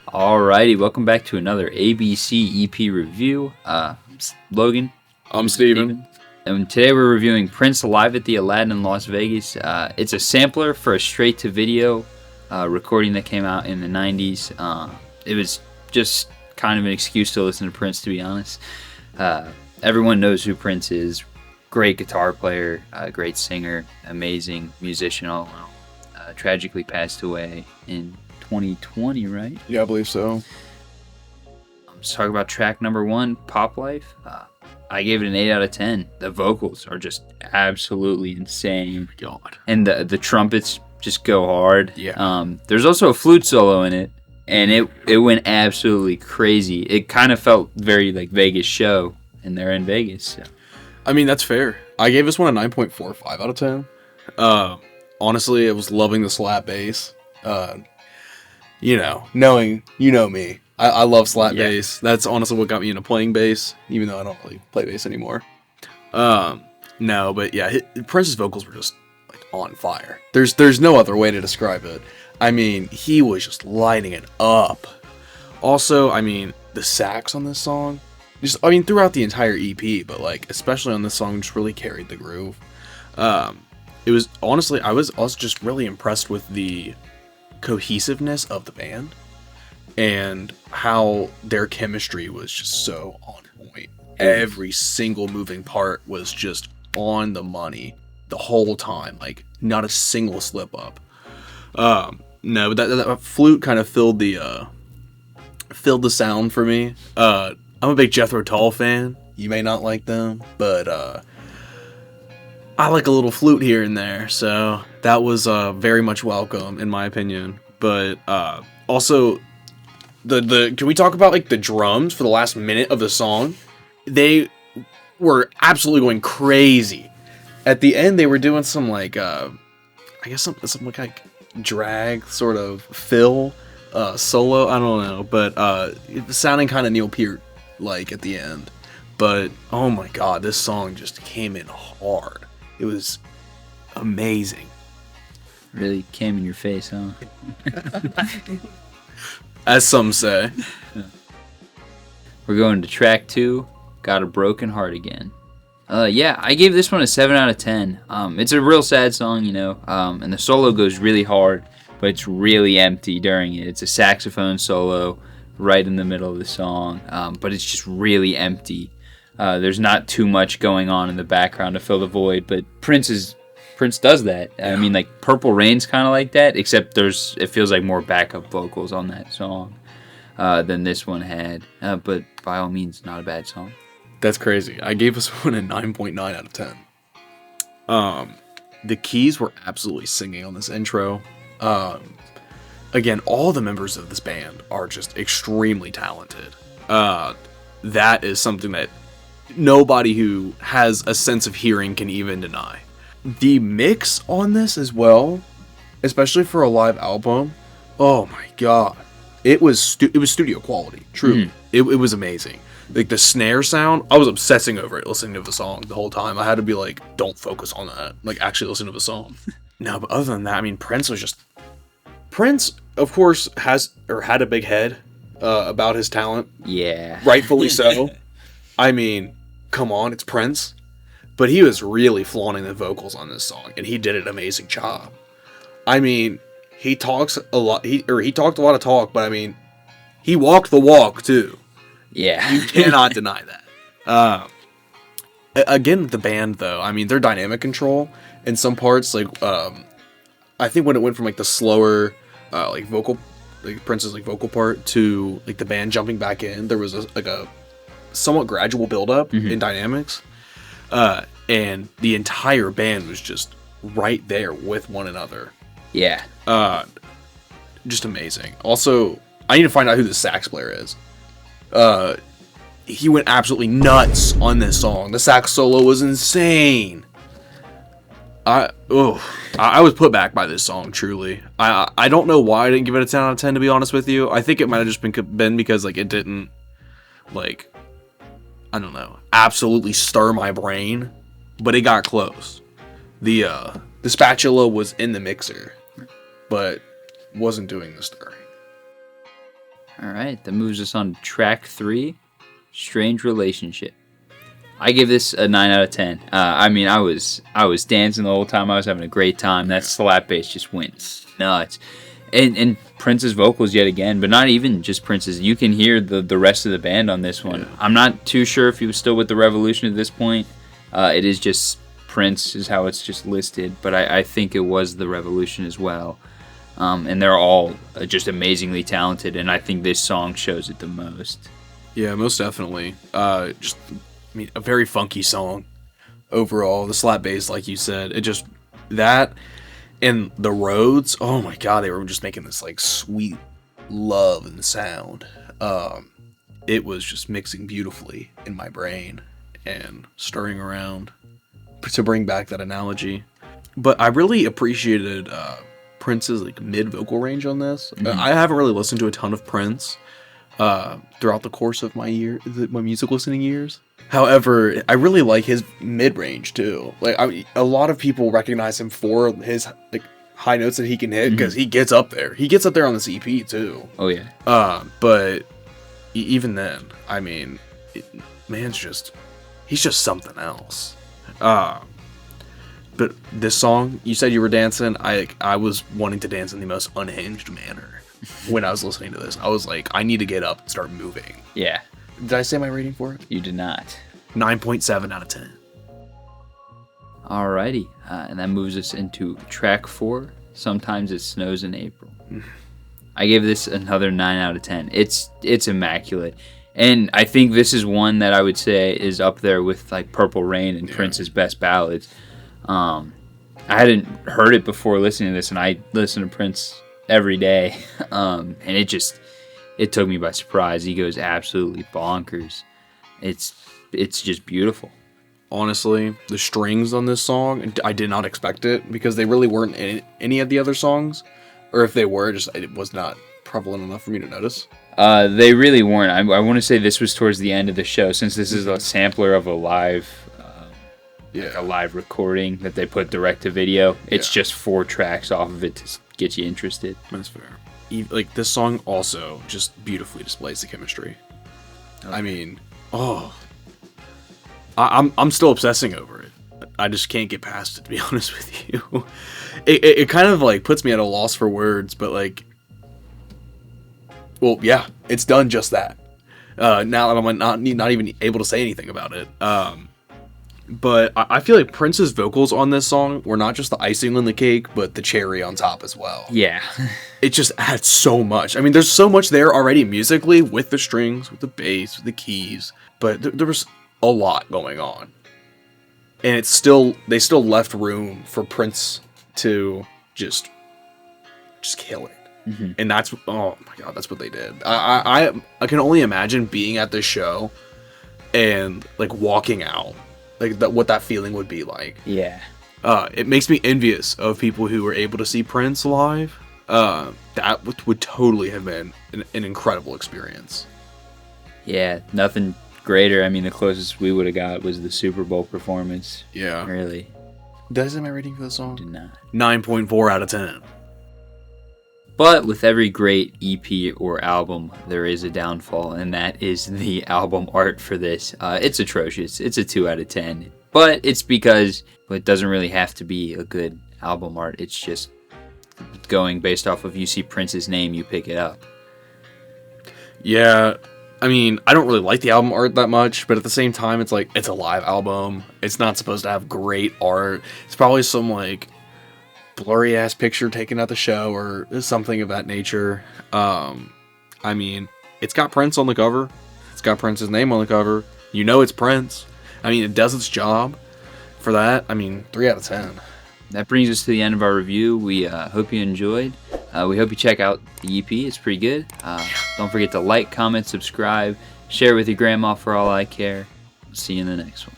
Alrighty, welcome back to another ABC EP review. Logan. I'm Stephen. And today we're reviewing Prince Live at the Aladdin Las Vegas. It's a sampler for a straight-to-video recording that came out in the 90s. It was just kind of an excuse to listen to Prince, to be honest. Everyone knows who Prince is. Great guitar player, great singer, amazing musician all in all. Tragically passed away in 2020, right? Yeah, I believe so. Let's talk about track number 1, Pop Life. I gave it an 8 out of 10. The vocals are just absolutely insane. God. And the trumpets just go hard. Yeah. There's also a flute solo in it, and it went absolutely crazy. It kind of felt very like Vegas show, and they're in Vegas. So. I mean, that's fair. I gave this one a 9.45 out of 10. Honestly, I was loving the slap bass. Knowing me. I love slap bass. That's honestly what got me into playing bass, even though I don't really play bass anymore. No, but yeah, Prince's vocals were just like on fire. There's no other way to describe it. I mean, he was just lighting it up. Also, I mean, the sax on this song, throughout the entire EP, but like especially on this song, just really carried the groove. It was honestly, I was also just really impressed with the cohesiveness of the band and how their chemistry was just so on point. Every single moving part was just on the money the whole time, like not a single slip up. No, that flute kind of filled the sound for me. I'm a big Jethro Tull fan. You may not like them, but I like a little flute here and there, so that was very much welcome in my opinion. But also, can we talk about like the drums for the last minute of the song? They were absolutely going crazy. At the end, they were doing some like I guess some like drag sort of fill solo. I don't know, but it sounding kind of Neil Peart like at the end. But oh my god, this song just came in hard. It was amazing. Really came in your face, huh? As some say. We're going to track 2, Got a Broken Heart Again. I gave this one a 7 out of 10. It's a real sad song, and the solo goes really hard, but it's really empty during it. It's a saxophone solo right in the middle of the song, but it's just really empty. There's not too much going on in the background to fill the void, but Prince does that. I mean, like Purple Rain's kind of like that, except it feels like more backup vocals on that song than this one had. But by all means, not a bad song. That's crazy. I gave this one a 9.9 out of 10. The keys were absolutely singing on this intro. Again, all the members of this band are just extremely talented. That is something that nobody who has a sense of hearing can even deny. The mix on this as well, especially for a live album, oh my god, it was studio quality. Truly, it was amazing. Like the snare sound, I was obsessing over it, listening to the song the whole time. I had to be like, don't focus on that. Like actually listen to the song. No, but other than that, I mean, Prince, of course, had a big head about his talent. Yeah, rightfully so. I mean, come on, it's Prince. But he was really flaunting the vocals on this song, and he did an amazing job. I mean, he talks a lot. He talked a lot of talk, but I mean, he walked the walk too. Yeah, you cannot deny that. Again, the band though, I mean, their dynamic control in some parts, like I think when it went from like the slower, like vocal, like Prince's like vocal part to like the band jumping back in, there was a somewhat gradual build-up in dynamics, and the entire band was just right there with one another. Yeah. Just amazing. Also, I need to find out who the sax player is. He went absolutely nuts on this song. The sax solo was insane. I was put back by this song, truly. I don't know why I didn't give it a 10 out of 10, to be honest with you. I think it might have just been because like it didn't, like, I don't know, absolutely stir my brain, but it got close. The The spatula was in the mixer, but wasn't doing the stirring. All right, that moves us on to track 3, Strange Relationship. I give this a 9 out of 10. I mean, I was dancing the whole time. I was having a great time. That slap bass just went nuts. And Prince's vocals yet again, but not even just Prince's. You can hear the rest of the band on this one. Yeah. I'm not too sure if he was still with the Revolution at this point. It is just Prince is how it's just listed, but I think it was the Revolution as well. And they're all just amazingly talented, and I think this song shows it the most. Yeah, most definitely. A very funky song overall. The slap bass, like you said, it just that and the Rhodes. Oh my god, they were just making this like sweet love and sound. It was just mixing beautifully in my brain and stirring around. To bring back that analogy, but I really appreciated Prince's like mid vocal range on this. Mm-hmm. I haven't really listened to a ton of Prince throughout the course of my music listening years. However, I really like his mid range too. Like a lot of people recognize him for his like high notes that he can hit because he gets up there. He gets up there on this EP too. Oh yeah. But even then, I mean, he's just something else. But this song, you said you were dancing. I was wanting to dance in the most unhinged manner when I was listening to this. I was like, I need to get up and start moving. Yeah. Did I say my rating for it? You did not. 9.7 out of 10. Alrighty. And that moves us into track 4, Sometimes It Snows in April. I gave this another 9 out of 10. It's immaculate. And I think this is one that I would say is up there with like Purple Rain and Prince's best ballads. I hadn't heard it before listening to this, and I listen to Prince every day. And it took me by surprise. He goes absolutely bonkers. It's just beautiful. Honestly, the strings on this song, I did not expect it because they really weren't in any of the other songs, or if they were, it was not prevalent enough for me to notice. They really weren't. I want to say this was towards the end of the show, since this is a sampler of a live, like a live recording that they put direct to video. It's just 4 tracks off of it to get you interested. That's fair. Like this song also just beautifully displays the chemistry. Okay. I mean, I'm still obsessing over it. I just can't get past it, to be honest with you. It kind of like puts me at a loss for words, but like. Well, yeah, it's done just that. Now that I'm not even able to say anything about it. But I feel like Prince's vocals on this song were not just the icing on the cake, but the cherry on top as well. Yeah. It just adds so much. I mean, there's so much there already musically with the strings, with the bass, with the keys. But there was a lot going on. And they still left room for Prince to just kill it. Mm-hmm. And that's, oh my god, that's what they did. I can only imagine being at this show and like walking out, like what that feeling would be like. Yeah. It makes me envious of people who were able to see Prince live. That would totally have been an incredible experience. Yeah, nothing greater. I mean, the closest we would have got was the Super Bowl performance. Yeah. Really. Did I say my rating for the song? Did not. 9.4 out of 10. But with every great EP or album, there is a downfall, and that is the album art for this. It's atrocious. It's a 2 out of 10. But it's because it doesn't really have to be a good album art. It's just going based off of you see Prince's name, you pick it up. Yeah, I mean, I don't really like the album art that much, but at the same time, it's like, it's a live album. It's not supposed to have great art. It's probably some, like, blurry ass picture taken at the show or something of that nature. I mean, it's got Prince on the cover. It's got Prince's name on the cover. You know it's Prince. I mean, it does its job for that. I mean, 3 out of 10. That brings us to the end of our review. We hope you enjoyed. We hope you check out the EP. It's pretty good. Don't forget to like, comment, subscribe, share with your grandma for all I care. See you in the next one.